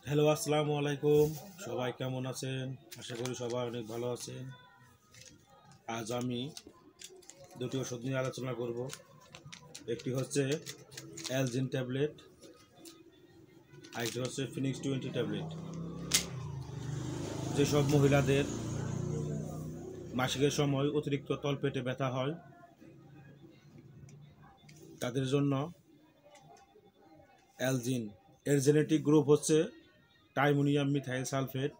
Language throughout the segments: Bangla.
হ্যালো, আসসালামু আলাইকুম। সবাই কেমন আছেন? আশা করি সবাই অনেক ভালো আছেন। আজ আমি দুটি ওষুধ নিয়ে আলোচনা করব। একটি হচ্ছে অ্যালজিন ট্যাবলেট, আরেকটি হচ্ছে ফিনিক্স 20 ট্যাবলেট। যেসব মহিলাদের মাসিকের সময় অতিরিক্ত তলপেটে ব্যথা হয় তাদের জন্য অ্যালজিন এর জেনেটিক গ্রুপ হচ্ছে টাইমোনিয়াম মিথাইল সালফেট।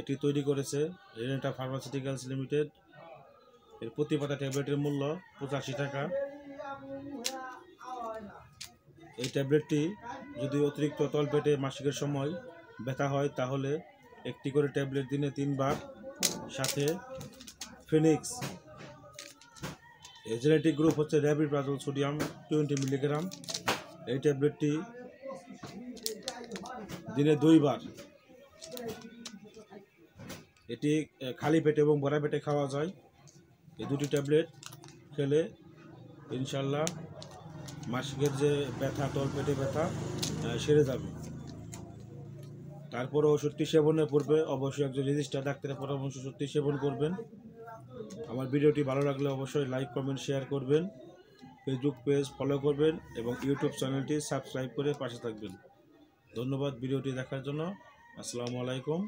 এটি তৈরি করেছে রেনেটা ফার্মাসিউটিক্যালস লিমিটেড। এর প্রতি পাতা ট্যাবলেটের মূল্য 85 টাকা। এই ট্যাবলেটটি যদি অতিরিক্ত তলপেটে মাসিকের সময় ব্যথা হয় তাহলে একটি করে ট্যাবলেট দিনে 3 বার, সাথে ফিনিক্স এর জেনেটিক গ্রুপ হচ্ছে র্যাবিপ্রাজল সোডিয়াম 20 মিলিগ্রাম। এই ট্যাবলেটটি দিনে 2 বার। এটি খালি পেটে এবং ভরা পেটে খাওয়া যায়। এই দুটি ট্যাবলেট খেলে ইনশাল্লাহ মাসিকের যে ব্যথা, তলপেটে ব্যথা সেরে যাবে। তারপরে ওষুধটি সেবনের পূর্বে অবশ্যই একজন রেজিস্টার ডাক্তারের পরামর্শ ওষুধটি সেবন করবেন। আমার ভিডিওটি ভালো লাগলে অবশ্যই লাইক, কমেন্ট, শেয়ার করবেন। ফেসবুক পেজ ফলো করবেন এবং ইউটিউব চ্যানেলটি সাবস্ক্রাইব করে পাশে থাকবেন। ধন্যবাদ ভিডিওটি দেখার জন্য। আসসালামু আলাইকুম।